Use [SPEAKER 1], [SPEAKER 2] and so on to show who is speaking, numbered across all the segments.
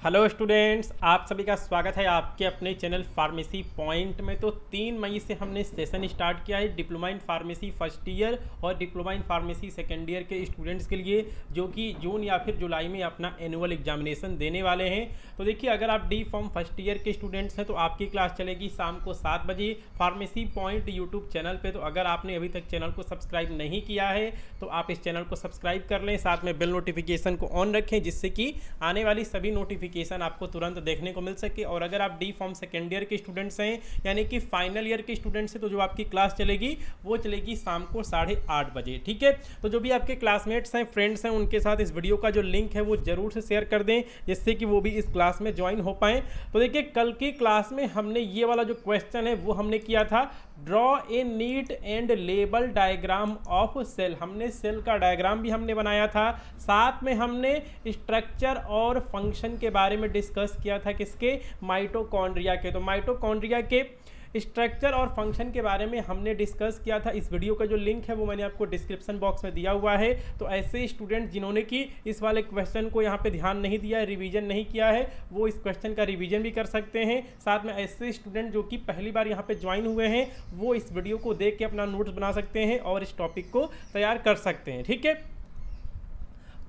[SPEAKER 1] Hello students, आप सभी का स्वागत है आपके अपने चैनल फार्मेसी पॉइंट में। तो 3 मई से हमने सेशन स्टार्ट किया है diploma in pharmacy first year और diploma in pharmacy second year के स्टूडेंट्स के लिए, जो कि जून या फिर जुलाई में अपना एनुअल एग्जामिनेशन देने वाले हैं। तो देखिए, अगर आप डी फॉर्म फर्स्ट ईयर के स्टूडेंट्स हैं तो आपकी क्लास चलेगी शाम को 7 बजे फार्मेसी पॉइंट यूट्यूब चैनल पर। तो अगर आपने अभी तक चैनल को सब्सक्राइब नहीं किया है तो आप इस चैनल को सब्सक्राइब कर लें, साथ में बेल नोटिफिकेशन को ऑन रखें, जिससे कि आने वाली सभी नोटिफिकेशन आपको तुरंत देखने को मिल सके। और अगर आप डी फॉर्म सेकेंड ईयर के स्टूडेंट्स हैं, यानी कि फाइनल ईयर के स्टूडेंट्स हैं, तो जो आपकी क्लास चलेगी वो चलेगी शाम को 8:30 बजे। ठीक है, तो जो भी आपके क्लासमेट्स हैं, फ्रेंड्स हैं, उनके साथ इस वीडियो का जो लिंक है वो जरूर से शेयर कर दें, जिससे कि वो भी इस क्लास में ज्वाइन हो पाएं। तो देखिए, कल की क्लास में हमने ये वाला जो क्वेश्चन है वो हमने किया था, draw a neat and label diagram of cell. हमने सेल का डायग्राम भी हमने बनाया था, साथ में हमने स्ट्रक्चर और फंक्शन के बारे में डिस्कस किया था, किसके, माइटोकॉन्ड्रिया के। तो माइटोकॉन्ड्रिया के स्ट्रक्चर और फंक्शन के बारे में हमने डिस्कस किया था। इस वीडियो का जो लिंक है वो मैंने आपको डिस्क्रिप्शन बॉक्स में दिया हुआ है। तो ऐसे स्टूडेंट जिन्होंने कि इस वाले क्वेश्चन को यहाँ पे ध्यान नहीं दिया है, रिवीजन नहीं किया है, वो इस क्वेश्चन का रिवीजन भी कर सकते हैं। साथ में ऐसे स्टूडेंट जो कि पहली बार यहाँ पे ज्वाइन हुए हैं, वो इस वीडियो को देख के अपना नोट्स बना सकते हैं और इस टॉपिक को तैयार कर सकते हैं। ठीक है,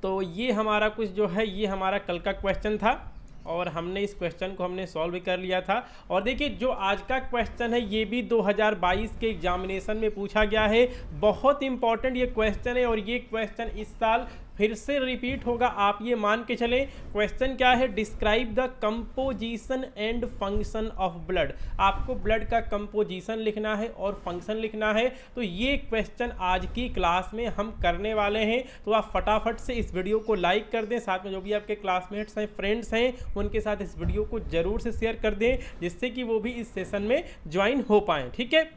[SPEAKER 1] तो ये हमारा कुछ जो है, ये हमारा कल का क्वेश्चन था और हमने इस क्वेश्चन को हमने सॉल्व कर लिया था। और देखिए, जो आज का क्वेश्चन है ये भी 2022 के एग्जामिनेशन में पूछा गया है। बहुत इंपॉर्टेंट ये क्वेश्चन है और ये क्वेश्चन इस साल फिर से रिपीट होगा, आप ये मान के चलें। क्वेश्चन क्या है, describe the composition and function of blood. आपको ब्लड का कंपोजिशन लिखना है और फंक्शन लिखना है। तो ये क्वेश्चन आज की क्लास में हम करने वाले हैं। तो आप फटाफट से इस वीडियो को लाइक कर दें, साथ में जो भी आपके क्लासमेट्स हैं, फ्रेंड्स हैं, उनके साथ इस वीडियो को जरूर से शेयर कर दें, जिससे कि वो भी इस सेशन में ज्वाइन हो पाएँ। ठीक है,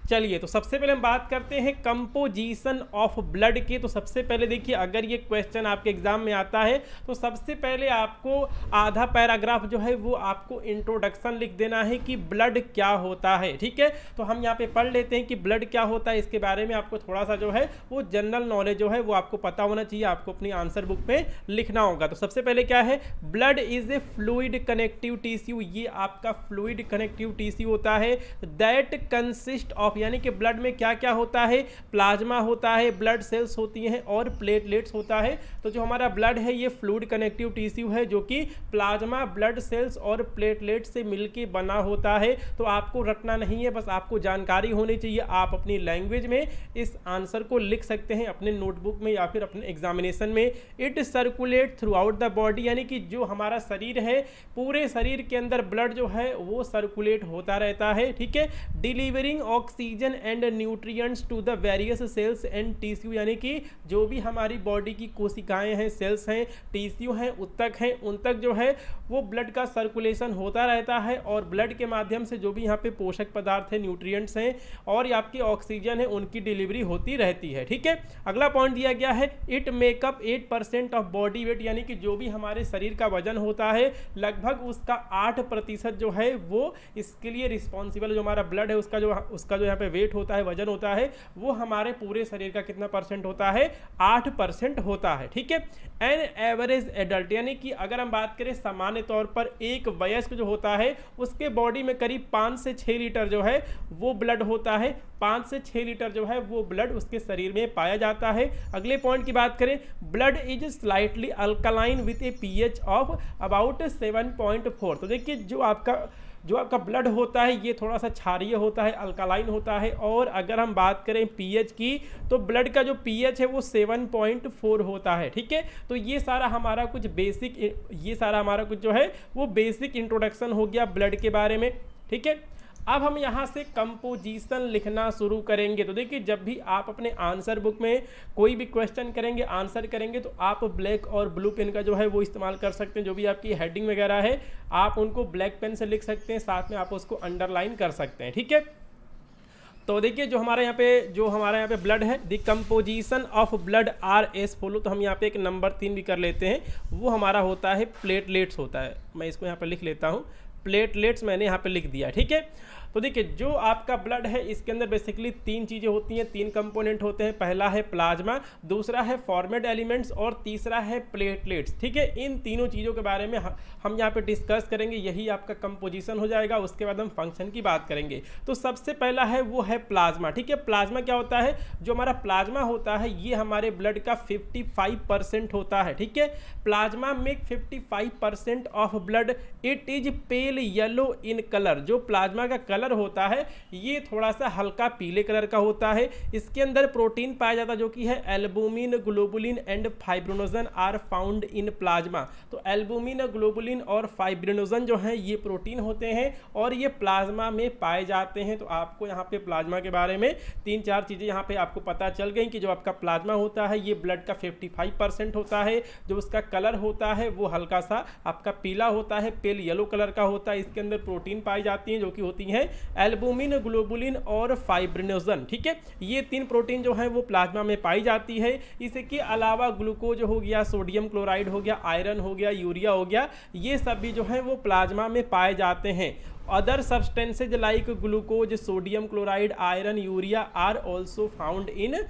[SPEAKER 1] चलिए, तो सबसे पहले हम बात करते हैं कंपोजिशन ऑफ ब्लड के। तो सबसे पहले देखिए, अगर ये क्वेश्चन आपके एग्जाम में आता है तो सबसे पहले आपको आधा पैराग्राफ जो है वो आपको इंट्रोडक्शन लिख देना है कि ब्लड क्या होता है। ठीक है, तो हम यहाँ पे पढ़ लेते हैं कि ब्लड क्या होता है। इसके बारे में आपको थोड़ा सा जो है वो जनरल नॉलेज जो है वो आपको पता होना चाहिए, आपको अपनी आंसर बुक में लिखना होगा। तो सबसे पहले क्या है, blood is a fluid connective tissue. ये आपका फ्लूइड कनेक्टिव टिश्यू होता है दैट कंसिस्ट ऑफ, यानी कि ब्लड में क्या क्या होता है, प्लाज्मा होता है, ब्लड सेल्स होती हैं और प्लेटलेट्स होता है। तो जो हमारा ब्लड है ये फ्लूइड कनेक्टिव टिश्यू है, जो कि प्लाज्मा, ब्लड सेल्स और प्लेटलेट से मिलके बना होता है। तो आपको रखना नहीं है, बस आपको जानकारी होनी चाहिए। आप अपनी लैंग्वेज में इस आंसर को लिख सकते हैं अपने नोटबुक में या फिर अपने एग्जामिनेशन में। It circulate through out the body, यानी कि जो हमारा शरीर है, पूरे शरीर के अंदर ब्लड जो है वो सर्कुलेट होता रहता है। ठीक है, delivering oxygen and nutrients to the various cells and tissue, यानी कि जो भी हमारी बॉडी की कोशिकाएं हैं, सेल्स हैं, टिश्यू हैं, उत्तक हैं, उन तक जो है वो ब्लड का सर्कुलेशन होता रहता है और ब्लड के माध्यम से जो भी यहाँ पे पोषक पदार्थ हैं, न्यूट्रिएंट्स हैं और आपकी ऑक्सीजन है, उनकी डिलीवरी होती रहती है। ठीक है, अगला पॉइंट दिया गया है, it makeup 8% of body weight, यानी कि जो भी हमारे शरीर का वजन होता है लगभग उसका 8% जो है वो इसके लिए रिस्पॉन्सिबल, जो हमारा ब्लड है उसका जो यहाँ पे वेट होता है, वजन होता है, वो हमारे पूरे शरीर का कितना परसेंट होता है, 8% होता है। ठीक है, एन एवरेज एडल्ट, यानी कि अगर हम बात करें सामान्य तौर पर एक वयस्क जो होता है उसके बॉडी में करीब 5 से 6 लीटर जो है वो ब्लड होता है। 5 से 6 लीटर जो है वो ब्लड उसके शरीर में पाया जाता है। अगले पॉइंट की बात करें, blood is slightly alkaline with A pH of about 7.4। तो देखिए, जो आपका ब्लड होता है ये थोड़ा सा क्षारीय होता है, अल्कालाइन होता है। और अगर हम बात करें पीएच की, तो ब्लड का जो पीएच है वो 7.4 होता है। ठीक है, तो ये सारा हमारा कुछ जो है वो बेसिक इंट्रोडक्शन हो गया ब्लड के बारे में। ठीक है, अब हम यहाँ से कंपोजिशन लिखना शुरू करेंगे। तो देखिए, जब भी आप अपने आंसर बुक में कोई भी क्वेश्चन करेंगे, आंसर करेंगे, तो आप ब्लैक और ब्लू पेन का जो है वो इस्तेमाल कर सकते हैं। जो भी आपकी हेडिंग वगैरह है आप उनको ब्लैक पेन से लिख सकते हैं, साथ में आप उसको अंडरलाइन कर सकते हैं। ठीक है, तो देखिए, जो हमारे यहाँ पे ब्लड है, the composition of blood R S follow. तो हम यहाँ पे एक नंबर 3 भी कर लेते हैं, वो हमारा होता है प्लेटलेट्स होता है। मैं इसको यहाँ पर लिख लेता हूँ, प्लेटलेट्स मैंने यहाँ पे लिख दिया, ठीक है। तो देखिए जो आपका ब्लड है इसके अंदर बेसिकली तीन चीज़ें होती हैं, तीन कंपोनेंट होते हैं। पहला है प्लाज्मा, दूसरा है फॉर्मेट एलिमेंट्स और तीसरा है प्लेटलेट्स, ठीक है। इन तीनों चीज़ों के बारे में हम यहाँ पे डिस्कस करेंगे, यही आपका कंपोजिशन हो जाएगा। उसके बाद हम फंक्शन की बात करेंगे। तो सबसे पहला है वो है प्लाज्मा, ठीक है। प्लाज्मा क्या होता है? जो हमारा प्लाज्मा होता है ये हमारे ब्लड का 55% होता है, ठीक है। Plasma make 55% of blood, it is pale yellow in colour. जो प्लाज्मा का कलर होता है ये थोड़ा सा हल्का पीले कलर का होता है। इसके अंदर प्रोटीन पाया जाता है जो कि है albumin, globulin and fibrinogen are found in plasma. तो एल्बुमिन, ग्लोबुलिन और फाइब्रिनोजन जो है ये प्रोटीन होते हैं और ये प्लाज्मा में पाए जाते हैं। तो आपको यहाँ पे प्लाज्मा के बारे में तीन चार चीज़ें यहाँ पे आपको पता चल गई कि जो आपका प्लाज्मा होता है ये ब्लड का 55% होता है। जो उसका कलर होता है वो हल्का सा आपका पीला होता है, पेल येलो कलर का होता है। इसके अंदर प्रोटीन पाई जाती हैं जो कि होती हैं एल्बुमिन, ग्लोबुलिन और फाइब्रिनोजन, ठीक है। ये तीन प्रोटीन जो है वो प्लाज्मा में पाई जाती है। इसके अलावा ग्लूकोज हो गया, सोडियम क्लोराइड हो गया, आयरन हो गया, यूरिया हो गया, ये सब भी जो है वो प्लाज्मा में पाए जाते हैं। Other substances like glucose, sodium chloride, iron, urea are also found in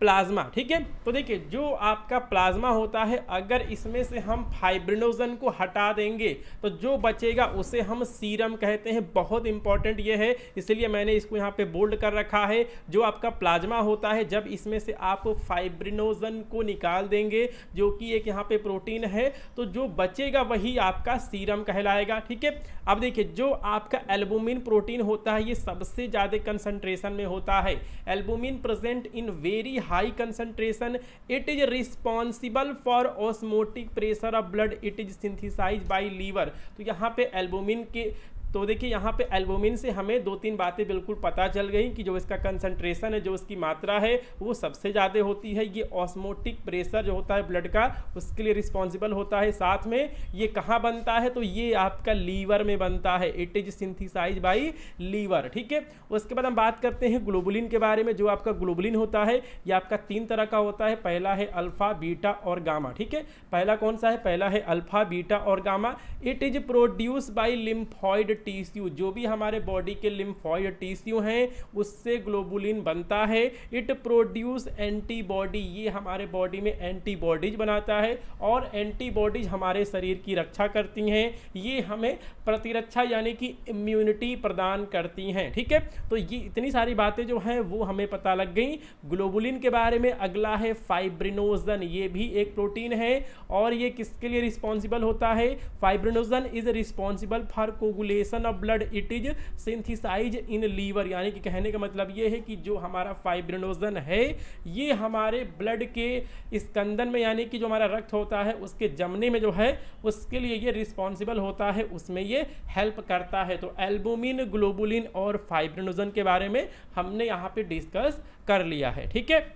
[SPEAKER 1] plasma, ठीक है। तो देखिए जो आपका प्लाज्मा होता है अगर इसमें से हम फाइब्रिनोजन को हटा देंगे तो जो बचेगा उसे हम सीरम कहते हैं। बहुत इंपॉर्टेंट ये है, इसलिए मैंने इसको यहाँ पे बोल्ड कर रखा है। जो आपका प्लाज्मा होता है जब इसमें से आप फाइब्रिनोजन को निकाल देंगे जो कि एक यहाँ पे प्रोटीन है, तो जो बचेगा वही आपका सीरम कहलाएगा, ठीक है। अब देखिए जो आपका एल्बुमिन प्रोटीन होता है ये सबसे ज़्यादा कंसंट्रेशन में होता है। Albumin present in very high concentration, it is responsible for osmotic pressure of blood, it is synthesise by liver. तो यहाँ पे एल्बुमिन के तो देखिए यहाँ पे एल्बुमिन से हमें दो तीन बातें बिल्कुल पता चल गई कि जो इसका कंसंट्रेशन है, जो इसकी मात्रा है वो सबसे ज़्यादा होती है। ये ऑस्मोटिक प्रेशर जो होता है ब्लड का उसके लिए रिस्पॉन्सिबल होता है। साथ में ये कहाँ बनता है? तो ये आपका लीवर में बनता है, it is synthesise by liver, ठीक है। उसके बाद हम बात करते हैं ग्लोबुलिन के बारे में। जो आपका ग्लोबुलिन होता है ये आपका तीन तरह का होता है। पहला है अल्फा, बीटा और गामा, ठीक है। पहला कौन सा है? पहला है अल्फा, बीटा और gamma. It is produce by lymphoid tissue. जो भी हमारे बॉडी के लिम्फॉइड टिश्यू हैं उससे ग्लोबुलिन बनता है। इट प्रोड्यूस एंटीबॉडी, ये हमारे बॉडी में एंटीबॉडीज बनाता है और एंटीबॉडीज हमारे शरीर की रक्षा करती हैं। ये हमें प्रतिरक्षा यानी कि इम्यूनिटी प्रदान करती हैं, ठीक है। तो ये इतनी सारी बातें जो हैं वो हमें पता लग गई ग्लोबुलिन के बारे में। अगला है फाइब्रिनोजन, ये भी एक प्रोटीन है और ये किसके लिए रिस्पॉन्सिबल होता है? Fibrinogen is responsible for coagulation of blood, it is synthesise in liver. यानी कि कहने का मतलब ये है कि जो हमारा फाइब्रिनोजन है ये हमारे ब्लड के स्कंदन में यानी कि जो हमारा रक्त होता है उसके जमने में जो है उसके लिए ये रिस्पॉन्सिबल होता है, उसमें ये हेल्प करता है। तो एल्बुमिन, ग्लोबुलिन और फाइब्रिनोजन के बारे में हमने यहाँ पे डिस्कस कर लिया है, ठीक है।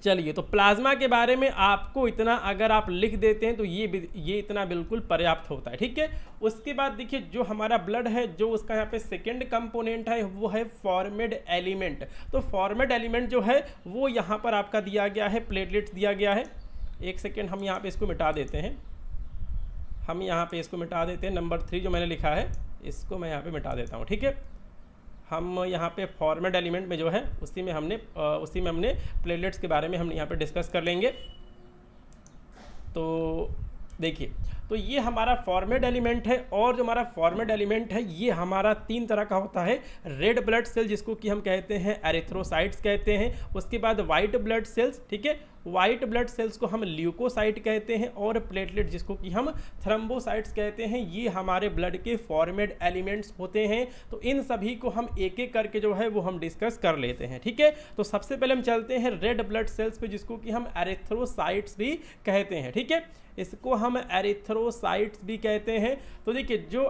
[SPEAKER 1] चलिए तो प्लाज्मा के बारे में आपको इतना अगर आप लिख देते हैं तो ये इतना बिल्कुल पर्याप्त होता है, ठीक है। उसके बाद देखिए जो हमारा ब्लड है जो उसका यहाँ पे सेकंड कंपोनेंट है वो है फॉर्मेड एलिमेंट। तो फॉर्मेड एलिमेंट जो है वो यहाँ पर आपका दिया गया है, प्लेटलेट्स दिया गया है। एक सेकेंड हम यहाँ पे इसको मिटा देते हैं, हम यहाँ पे इसको मिटा देते हैं। नंबर 3 जो मैंने लिखा है इसको मैं यहाँ पे मिटा देता हूँ, ठीक है। हम यहाँ पे फॉर्मेट एलिमेंट में जो है उसी में हमने प्लेटलेट्स के बारे में हम यहाँ पे डिस्कस कर लेंगे। तो देखिए तो ये हमारा फॉर्मेट एलिमेंट है और जो हमारा फॉर्मेट एलिमेंट है ये हमारा तीन तरह का होता है। रेड ब्लड सेल जिसको कि हम कहते हैं एरिथ्रोसाइट्स कहते हैं, उसके बाद वाइट ब्लड सेल्स, ठीक है, वाइट ब्लड सेल्स को हम ल्यूकोसाइट कहते हैं और प्लेटलेट जिसको कि हम थ्रम्बोसाइट्स कहते हैं। ये हमारे ब्लड के फॉर्मेट एलिमेंट्स होते हैं। तो इन सभी को हम एक एक करके जो है वो हम डिस्कस कर लेते हैं, ठीक है। तो सबसे पहले हम चलते हैं रेड ब्लड सेल्स पे जिसको कि हम एरिथ्रोसाइट्स भी कहते हैं, ठीक है। इसको हम एरिथ्रोसाइट्स भी कहते हैं। तो देखिए जो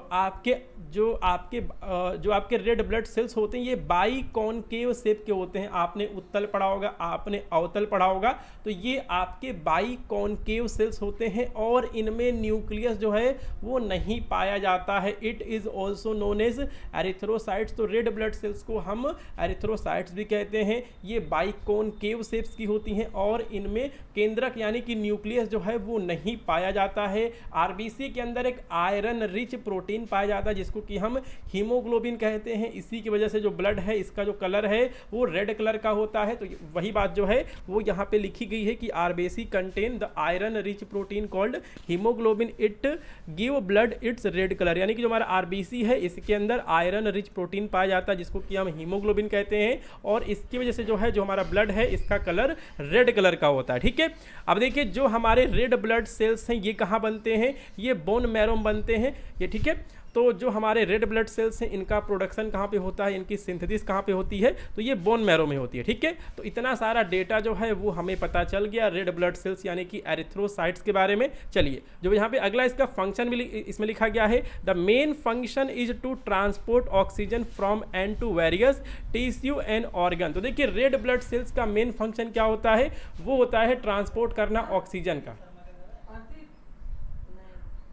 [SPEAKER 1] आपके रेड ब्लड सेल्स होते हैं ये बाइकॉनकेव शेप के होते हैं। आपने उत्तल पढ़ा होगा, आपने अवतल पढ़ा होगा, तो ये आपके बाइकॉनकेव सेल्स होते हैं और इनमें न्यूक्लियस जो है वो नहीं पाया जाता है। It is also known as erythrocytes. तो रेड ब्लड सेल्स को हम एरिथ्रोसाइट्स भी कहते हैं। ये बाइकॉनकेव शेप्स की होती हैं और इनमें केंद्रक यानी कि न्यूक्लियस जो है वो नहीं पाया जाता है। आरबीसी के अंदर एक आयरन रिच प्रोटीन पाया जाता है जिसको कि हम हीमोग्लोबिन कहते हैं। इसी की वजह से जो ब्लड है इसका जो कलर है वो रेड कलर का होता है। तो वही बात जो है वो यहाँ पे लिखी गई है कि RBC contain the iron rich protein called haemoglobin, it give blood it's red colour. यानी कि जो हमारा आरबीसी है इसके अंदर आयरन रिच प्रोटीन पाया जाता है जिसको कि हम हीमोग्लोबिन कहते हैं, और इसकी वजह से जो है जो हमारा ब्लड है इसका कलर रेड कलर का होता है। ठीक है, अब देखिए जो हमारे रेड ब्लड सेल्स हैं ये कहाँ बनते हैं, ये बोन मैरो में बनते हैं ये। ठीक है, तो जो हमारे रेड ब्लड सेल्स हैं इनका प्रोडक्शन कहाँ पे होता है, इनकी सिंथेसिस कहाँ पे होती है, तो ये बोन मैरो में होती है। ठीक है, तो इतना सारा डेटा जो है वो हमें पता चल गया रेड ब्लड सेल्स यानी कि एरिथ्रोसाइट्स के बारे में। चलिए जो यहाँ पे अगला इसका फंक्शन भी इसमें लिखा गया है, the main function is to transport oxygen from and to various tissue and organ. तो देखिए रेड ब्लड सेल्स का मेन फंक्शन क्या होता है, वो होता है ट्रांसपोर्ट करना ऑक्सीजन का,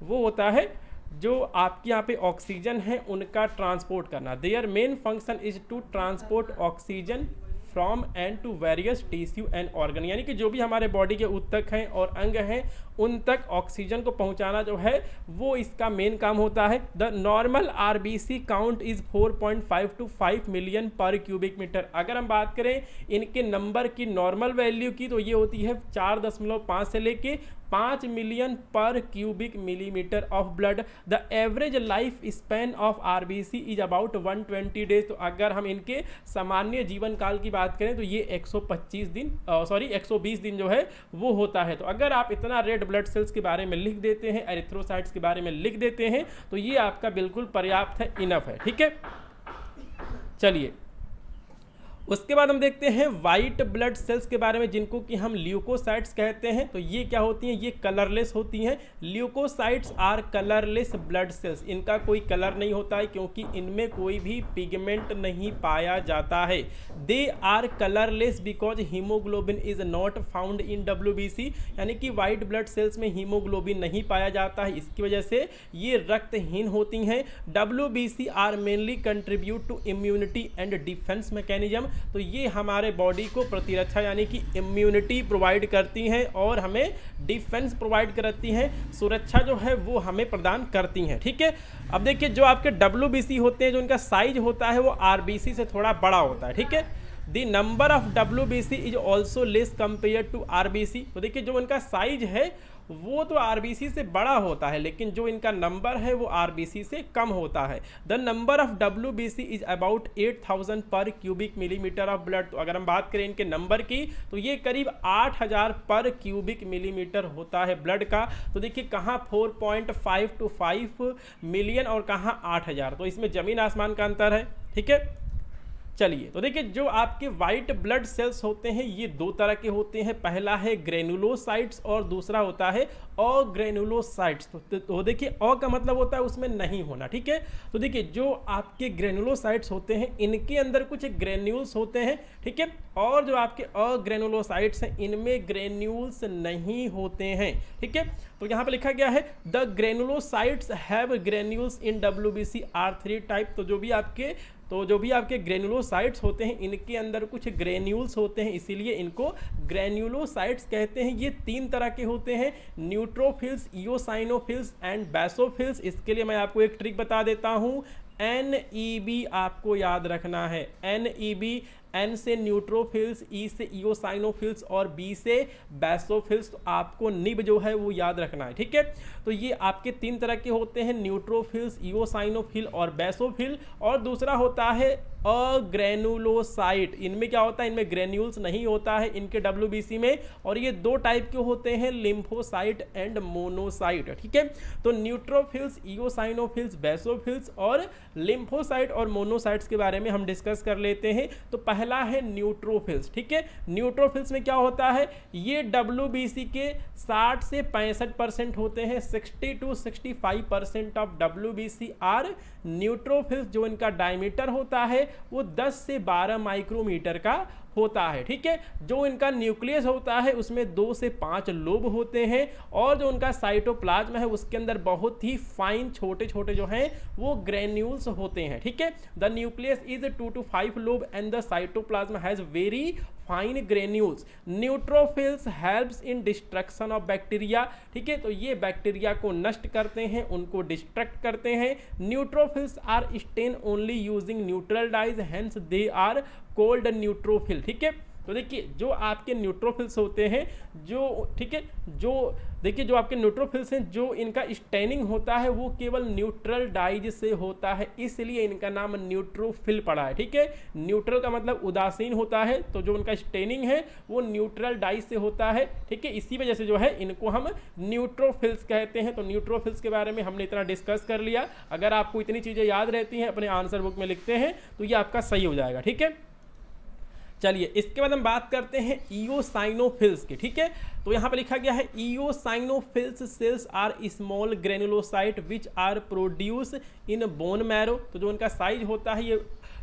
[SPEAKER 1] वो होता है जो आपके यहाँ पे ऑक्सीजन है उनका ट्रांसपोर्ट करना। Their main function is to transport oxygen from and to various tissue and organ. यानी कि जो भी हमारे बॉडी के ऊतक हैं और अंग हैं उन तक ऑक्सीजन को पहुंचाना जो है वो इसका मेन काम होता है। The normal RBC count is 4.5 to 5 million पर क्यूबिक मीटर। अगर हम बात करें इनके नंबर की नॉर्मल वैल्यू की तो ये होती है 4.5 से लेके 5 मिलियन पर cubic millimetre of blood. The average life span of RBC is about 120 days. तो अगर हम इनके सामान्य जीवन काल की बात करें तो ये 120 दिन जो है वो होता है। तो अगर आप इतना रेड ब्लड सेल्स के बारे में लिख देते हैं, एरिथ्रोसाइट्स के बारे में लिख देते हैं तो ये आपका बिल्कुल पर्याप्त है, इनफ है। ठीक है, चलिए उसके बाद हम देखते हैं वाइट ब्लड सेल्स के बारे में जिनको कि हम ल्यूकोसाइट्स कहते हैं। तो ये क्या होती हैं, ये कलरलेस होती हैं। Leucocytes are colourless blood cells, इनका कोई कलर नहीं होता है क्योंकि इनमें कोई भी पिगमेंट नहीं पाया जाता है। They are colourless because haemoglobin is not found in WBC, यानी कि वाइट ब्लड सेल्स में हीमोग्लोबिन नहीं पाया जाता है, इसकी वजह से ये रक्तहीन होती हैं। WBC are mainly contribute to immunity and defence mechanism. तो ये हमारे बॉडी को प्रतिरक्षा यानी कि इम्यूनिटी प्रोवाइड करती हैं और हमें डिफेंस प्रोवाइड करती हैं, सुरक्षा जो है वो हमें प्रदान करती हैं। ठीक है, अब देखिए जो आपके डब्ल्यूबीसी होते हैं जो इनका साइज होता है वो आरबीसी से थोड़ा बड़ा होता है। ठीक है, the number of WBC is also less compare to RBC. तो देखिए जो इनका साइज है वो तो आरबीसी से बड़ा होता है लेकिन जो इनका नंबर है वो आरबीसी से कम होता है। The number of WBC is about 8000 पर क्यूबिक मिलीमीटर ऑफ ब्लड। तो अगर हम बात करें इनके नंबर की तो ये करीब 8000 पर क्यूबिक मिलीमीटर होता है ब्लड का। तो देखिए कहाँ 4.5 to 5 मिलियन और कहाँ 8000, तो इसमें जमीन आसमान का अंतर है। ठीक है, चलिए तो देखिए जो आपके वाइट ब्लड सेल्स होते हैं ये दो तरह के होते हैं, पहला है ग्रेनुलोसाइट्स और दूसरा होता है अग्रेनुलोसाइट्स। तो देखिए अ का मतलब होता है उसमें नहीं होना। ठीक है, तो देखिए जो आपके ग्रेनुलोसाइट्स होते हैं इनके अंदर कुछ ग्रेन्यूल्स होते हैं। ठीक है, और जो आपके अग्रेनुलोसाइट्स हैं इनमें ग्रेन्यूल्स नहीं होते हैं। ठीक है, तो यहाँ पे लिखा गया है the granulocytes have granules in WBC are 3 type. तो जो भी आपके ग्रेनुलोसाइट्स होते हैं इनके अंदर कुछ ग्रेन्यूल्स होते हैं, इसीलिए इनको ग्रेन्युलोसाइट्स कहते हैं। ये 3 तरह के होते हैं, न्यूट्रोफिल्स, इओसाइनोफिल्स एंड बेसोफिल्स। इसके लिए मैं आपको एक ट्रिक बता देता हूँ, NEB आपको याद रखना है। NEB, N से न्यूट्रोफिल्स, E से इओसाइनोफिल्स और B से बेसोफिल्स। तो आपको निब जो है वो याद रखना है। ठीक है, तो ये आपके 3 तरह के होते हैं, न्यूट्रोफिल्स, इओसाइनोफिल और बेसोफिल। और दूसरा होता है अग्रेनुलोसाइट। इनमें क्या होता है, इनमें ग्रेन्यूल्स नहीं होता है इनके डब्ल्यूबीसी में, और ये 2 टाइप के होते हैं, लिम्फोसाइट एंड मोनोसाइट। ठीक है, तो न्यूट्रोफिल्स, इओसाइनोफिल्स, बेसोफिल्स और लिम्फोसाइट और मोनोसाइट्स के बारे में हम डिस्कस कर लेते हैं। तो पहला है न्यूट्रोफिल्स। ठीक है, न्यूट्रोफिल्स में क्या होता है, ये डब्ल्यूबीसी के 60 से 65% होते हैं। 60 to 65% of WBC are neutrophils. जो इनका डायमीटर होता है वो 10 से 12 माइक्रोमीटर का होता है। ठीक है, जो इनका न्यूक्लियस होता है उसमें 2 से 5 लोब होते हैं, और जो उनका साइटोप्लाज्म है उसके अंदर बहुत ही फाइन छोटे छोटे जो हैं वो ग्रेन्यूल्स होते हैं। ठीक है, the nucleus is 2 to 5 lobe and the cytoplasm has very fine granules. Neutrophils helps in destruction of bacteria, ठीक है, तो ये बैक्टीरिया को नष्ट करते हैं, उनको डिस्ट्रक्ट करते हैं। Neutrophils are stain only using neutral dyes, hence they are called neutrophil, ठीक है। तो देखिए जो आपके न्यूट्रोफिल्स होते हैं, जो ठीक है, जो देखिए जो आपके न्यूट्रोफिल्स हैं, जो इनका स्टेनिंग होता है वो केवल न्यूट्रल डाइज से होता है, इसलिए इनका नाम न्यूट्रोफिल पड़ा है, ठीक है। न्यूट्रल का मतलब उदासीन होता है, तो जो उनका स्टेनिंग है वो न्यूट्रल डाइज से होता है, ठीक है। इसी वजह से जो है इनको हम न्यूट्रोफिल्स कहते हैं। तो न्यूट्रोफिल्स के बारे में हमने इतना डिस्कस कर लिया। अगर आपको इतनी चीज़ें याद रहती हैं, अपने आंसर बुक में लिखते हैं तो ये आपका सही हो जाएगा, ठीक है। चलिए इसके बाद हम बात करते हैं ईओसाइनोफिल्स की, ठीक है। तो यहाँ पे लिखा गया है eosinophils cells are small granulocyte which are produce in bone marrow. तो जो उनका साइज होता है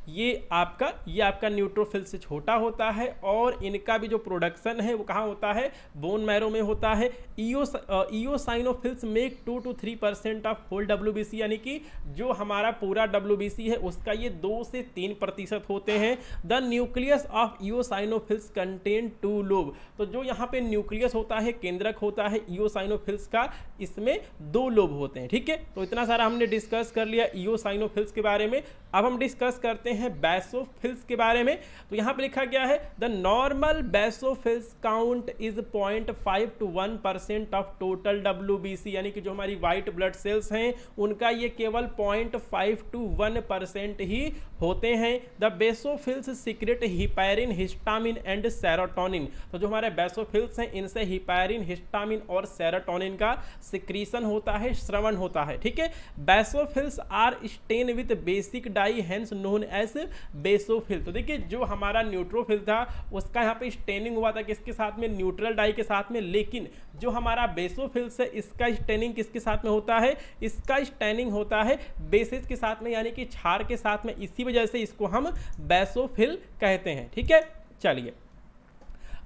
[SPEAKER 1] ये आपका न्यूट्रोफिल से छोटा होता है, और इनका भी जो प्रोडक्शन है वो कहाँ होता है, बोन मैरो में होता है। Eosinophils make 2 to 3% of whole WBC, यानी कि जो हमारा पूरा WBC है उसका ये 2 से 3% होते हैं। The nucleus of eosinophils contain 2 lobe. तो जो यहाँ पे न्यूक्लियस होता है, केंद्रक होता है ईओसाइनोफिल्स का, इसमें 2 लोब होते हैं, ठीक है। तो इतना सारा हमने डिस्कस कर लिया ईओसाइनोफिल्स के बारे में। अब हम डिस्कस करते हैं बेसोफिल्स के बारे में। तो यहाँ पे लिखा गया है the normal basophils count is 0.5 to 1% of total WBC, यानी कि जो हमारी वाइट ब्लड सेल्स हैं उनका ये केवल 0.5 to 1% ही होते हैं। The basophils secrete heparin, histamine and serotonin. तो जो हमारे बेसोफिल्स हैं इनसे हिपैरिन, हिस्टामिन और सेरोटोनिन का सिक्रीशन होता है, श्रवण होता है, ठीक है। Basophils are stain with basic dye, hence known as basophil. तो देखिए जो हमारा न्यूट्रोफिल था उसका यहाँ पे स्टेनिंग हुआ था किसके साथ में, न्यूट्रल डाई के साथ में, लेकिन जो हमारा बेसोफिल्स है इसका स्टेनिंग किसके साथ में होता है, इसका स्टेनिंग होता है बेसिस के साथ में, यानी कि क्षार के साथ में, इसी वजह से इसको हम बेसोफिल कहते हैं, ठीक है। चलिए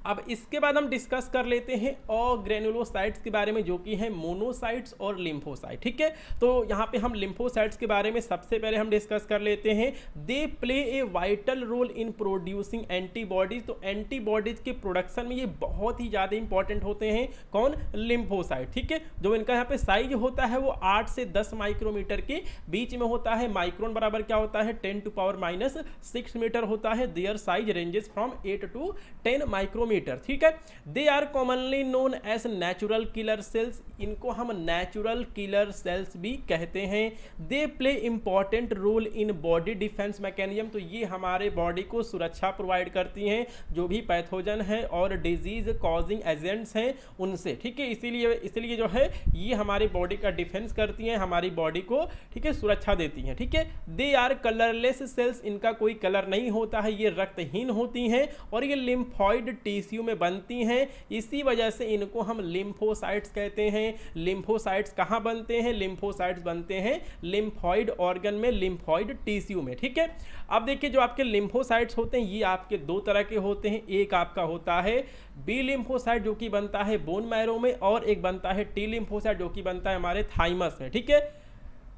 [SPEAKER 1] अब इसके बाद हम डिस्कस कर लेते हैं और ग्रेनुलोसाइट्स के बारे में, जो कि हैं मोनोसाइट्स और लिम्फोसाइट, ठीक है। तो यहाँ पे हम लिम्फोसाइट्स के बारे में सबसे पहले हम डिस्कस कर लेते हैं। They play a vital role in producing antibodies. तो एंटीबॉडीज के प्रोडक्शन में ये बहुत ही ज़्यादा इंपॉर्टेंट होते हैं। कौन, लिम्फोसाइट, ठीक है। जो इनका यहाँ पे साइज होता है वो 8 से 10 माइक्रोमीटर के बीच में होता है। माइक्रोन बराबर क्या होता है, 10⁻⁻6 मीटर होता है। Their size ranges from 8 to 10 micrometre, ठीक है। They are commonly known as natural killer cells. इनको हम नेचुरल किलर सेल्स भी कहते हैं। They play important role in body defence mechanism. तो ये हमारे बॉडी को सुरक्षा प्रोवाइड करती हैं जो भी पैथोजन है और डिजीज कॉजिंग एजेंट्स हैं उनसे, ठीक है। इसीलिए जो है ये हमारी बॉडी का डिफेंस करती हैं, हमारी बॉडी को, ठीक है, सुरक्षा देती हैं, ठीक है। They are colourless cells. इनका कोई कलर नहीं होता है, ये रक्तहीन होती हैं और ये लिम्फॉइड टिश्यू में बनती हैं। इसी वजह से इनको हम लिम्फोसाइट्स कहते हैं। लिम्फोसाइट्स कहाँ बनते हैं, लिम्फोसाइट्स बनते हैं लिम्फॉइड ऑर्गन में, लिम्फॉइड टिश्यू में, ठीक है। अब देखिए जो आपके लिम्फोसाइट्स होते हैं ये आपके 2 तरह के होते हैं। एक आपका होता है बी लिम्फोसाइट जो कि बनता है बोन मैरो में, और एक बनता है टी लिम्फोसाइट जो कि बनता है हमारे थाइमस में, ठीक है।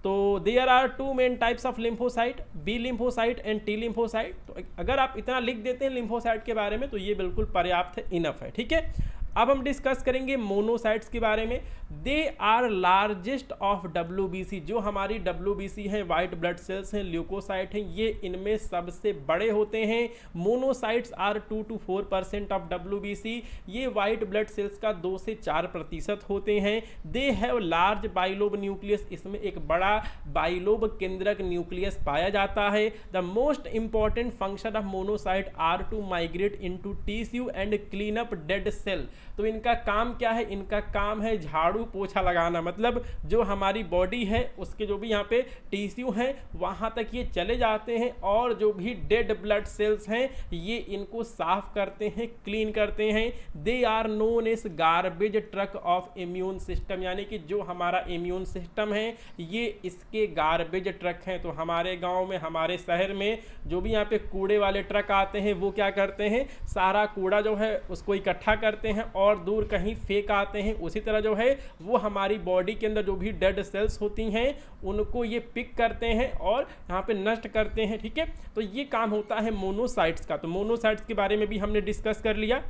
[SPEAKER 1] तो there are 2 main types of lymphocyte, B lymphocyte and T lymphocyte. तो अगर आप इतना लिख देते हैं लिम्फोसाइट के बारे में तो ये बिल्कुल पर्याप्त है, इनफ है, ठीक है। अब हम डिस्कस करेंगे मोनोसाइट्स के बारे में। They are largest of WBC। जो हमारी WBC है, वाइट ब्लड सेल्स हैं, ल्यूकोसाइट हैं, ये इनमें सबसे बड़े होते हैं। Monocytes are 2 to 4% of WBC। ये वाइट ब्लड सेल्स का 2 से 4% होते हैं। They have large bilobe nucleus. इसमें एक बड़ा बाइलोब केंद्रक न्यूक्लियस पाया जाता है। The most important function of monocyte are to migrate into tissue and clean up dead cell. तो इनका काम क्या है, इनका काम है झाड़ू पोछा लगाना। मतलब जो हमारी बॉडी है उसके जो भी यहाँ पे टिश्यू हैं वहाँ तक ये चले जाते हैं और जो भी डेड ब्लड सेल्स हैं ये इनको साफ करते हैं, क्लीन करते हैं। They are known as garbage truck of immune system. यानी कि जो हमारा इम्यून सिस्टम है ये इसके गार्बेज ट्रक हैं। तो हमारे गाँव में, हमारे शहर में जो भी यहाँ पे कूड़े वाले ट्रक आते हैं वो क्या करते हैं, सारा कूड़ा जो है उसको इकट्ठा करते हैं और दूर कहीं फेंक आते हैं, उसी तरह जो है वो हमारी बॉडी के अंदर जो भी डेड सेल्स होती हैं उनको ये पिक करते हैं और यहाँ पे नष्ट करते हैं। ठीक है, तो ये काम होता है मोनोसाइट्स का। तो मोनोसाइट्स के बारे में भी हमने डिस्कस कर लिया।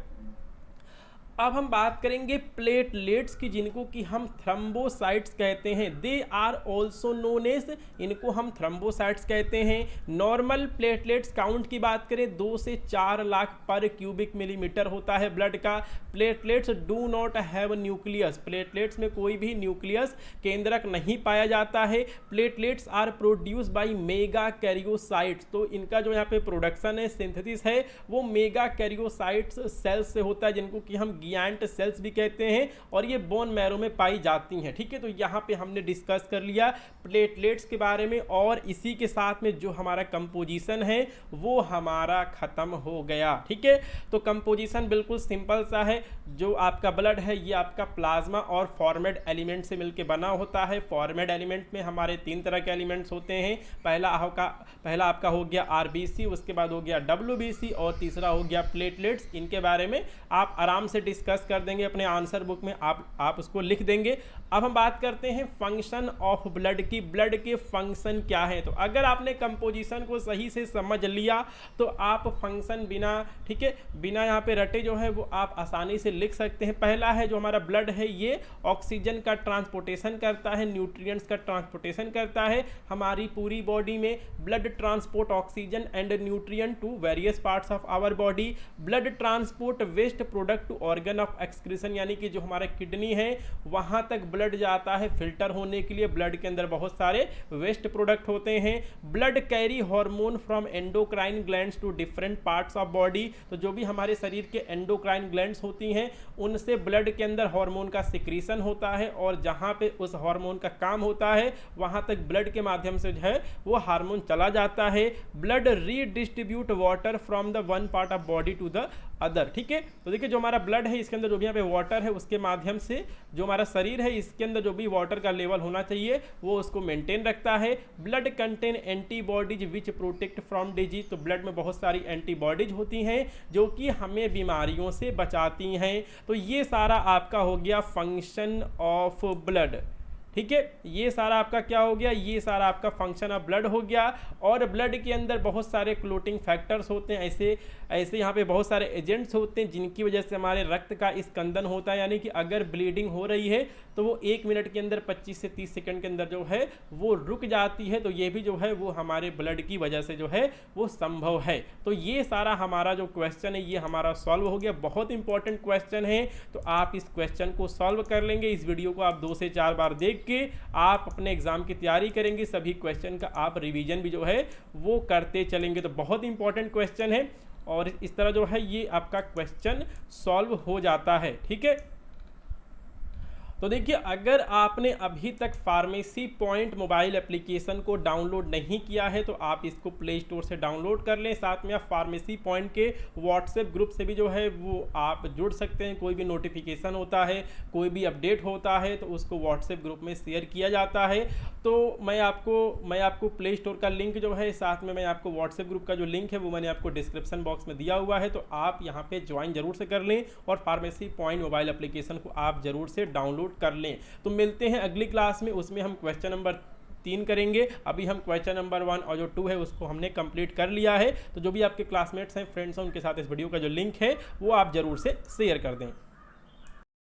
[SPEAKER 1] अब हम बात करेंगे प्लेटलेट्स की, जिनको कि हम थ्रम्बोसाइट्स कहते हैं। They are also known as, इनको हम थ्रम्बोसाइट्स कहते हैं। नॉर्मल प्लेटलेट्स काउंट की बात करें 2 से 4 लाख पर क्यूबिक मिलीमीटर होता है ब्लड का। Platelets do not have nucleus, platelets में कोई भी न्यूक्लियस केंद्रक नहीं पाया जाता है। Platelets are produce by megakaryocytes, तो इनका जो यहाँ पे प्रोडक्शन है, सिंथेसिस है, वो मेगा कैरियोसाइट्स सेल्स से होता है, जिनको कि हम गियांट सेल्स भी कहते हैं, और ये बोन मैरो में पाई जाती हैं। ठीक है, तो यहाँ पे हमने डिस्कस कर लिया प्लेटलेट्स के बारे में, और इसी के साथ में जो हमारा कंपोजिशन है वो हमारा खत्म हो गया। ठीक है, तो कंपोजिशन बिल्कुल सिंपल सा है। जो आपका ब्लड है ये आपका प्लाज्मा और फॉर्मेड एलिमेंट से मिलकर बना होता है। फॉर्मेड एलिमेंट में हमारे 3 तरह के एलिमेंट्स होते हैं। पहला आपका हो गया आरबीसी, उसके बाद हो गया डब्ल्यूबीसी, और तीसरा हो गया प्लेटलेट्स। इनके बारे में आप आराम से डिस्कस कर देंगे अपने आंसर बुक में, आप उसको लिख देंगे। अब हम बात करते हैं फंक्शन ऑफ ब्लड की, ब्लड के फंक्शन क्या है। तो अगर आपने कंपोजिशन को सही से समझ लिया तो आप फंक्शन बिना, ठीक है, बिना यहाँ पे रटे जो है वो आप आसानी से लिख सकते हैं। पहला है जो हमारा ब्लड है ये ऑक्सीजन का ट्रांसपोर्टेशन करता है, न्यूट्रिएंट्स का ट्रांसपोर्टेशन करता है। हमारी पूरी बॉडी में blood transport oxygen and nutrient to various parts of our body. Blood transport waste product to organ of excretion, यानी कि जो हमारा किडनी है वहां तक ब्लड जाता है फिल्टर होने के लिए। ब्लड के अंदर बहुत सारे वेस्ट प्रोडक्ट होते हैं। Blood carry hormone from endocrine glands to different parts of body, तो जो भी हमारे शरीर के एंडोक्राइन ग्लैंड्स होती हैं उनसे ब्लड के अंदर हार्मोन का सिक्रीशन होता है, और जहां पे उस हार्मोन का काम होता है वहां तक ब्लड के माध्यम से जो है वो हार्मोन चला जाता है। Blood redistribute water from the one part of body to the other. ठीक है, तो देखिए जो हमारा ब्लड है इसके अंदर जो भी यहाँ पे वाटर है उसके माध्यम से जो हमारा शरीर है इसके अंदर जो भी वाटर का लेवल होना चाहिए वो उसको मेंटेन रखता है। Blood contain antibodies which protect from disease, तो ब्लड में बहुत सारी एंटीबॉडीज होती हैं जो कि हमें बीमारियों से बचाती हैं। तो ये सारा आपका हो गया फंक्शन ऑफ ब्लड। ठीक है, ये सारा आपका क्या हो गया, ये सारा आपका फंक्शन ऑफ ब्लड हो गया। और ब्लड के अंदर बहुत सारे क्लोटिंग फैक्टर्स होते हैं, ऐसे यहाँ पे बहुत सारे एजेंट्स होते हैं जिनकी वजह से हमारे रक्त का स्कंदन होता है, यानी कि अगर ब्लीडिंग हो रही है तो वो 1 मिनट के अंदर 25 से 30 सेकंड के अंदर जो है वो रुक जाती है। तो ये भी जो है वो हमारे ब्लड की वजह से जो है वो संभव है। तो ये सारा हमारा जो क्वेश्चन है ये हमारा सॉल्व हो गया। बहुत इंपॉर्टेंट क्वेश्चन है, तो आप इस क्वेश्चन को सॉल्व कर लेंगे। इस वीडियो को आप 2 से 4 बार देख के आप अपने एग्जाम की तैयारी करेंगे। सभी क्वेश्चन का आप रिवीजन भी जो है वो करते चलेंगे। तो बहुत इंपॉर्टेंट क्वेश्चन है, और इस तरह जो है ये आपका क्वेश्चन सॉल्व हो जाता है। ठीक है, तो देखिए अगर आपने अभी तक फार्मेसी पॉइंट मोबाइल एप्लीकेशन को डाउनलोड नहीं किया है तो आप इसको प्ले स्टोर से डाउनलोड कर लें। साथ में आप फार्मेसी पॉइंट के व्हाट्सएप ग्रुप से भी जो है वो आप जुड़ सकते हैं। कोई भी नोटिफिकेशन होता है, कोई भी अपडेट होता है तो उसको व्हाट्सएप ग्रुप में शेयर किया जाता है। तो मैं आपको प्ले स्टोर का लिंक जो है, साथ में मैं आपको व्हाट्सएप ग्रुप का जो लिंक है वो मैंने आपको डिस्क्रिप्शन बॉक्स में दिया हुआ है, तो आप यहाँ पे ज्वाइन जरूर से कर लें और फार्मेसी पॉइंट मोबाइल एप्लीकेशन को आप जरूर से डाउनलोड कर लें। तो मिलते हैं अगली क्लास में, उसमें हम क्वेश्चन नंबर 3 करेंगे। अभी हम क्वेश्चन नंबर 1 और जो 2 है उसको हमने कंप्लीट कर लिया है। तो जो भी आपके क्लासमेट्स हैं, फ्रेंड्स हैं, उनके साथ इस वीडियो का जो लिंक है वो आप जरूर से शेयर कर दें।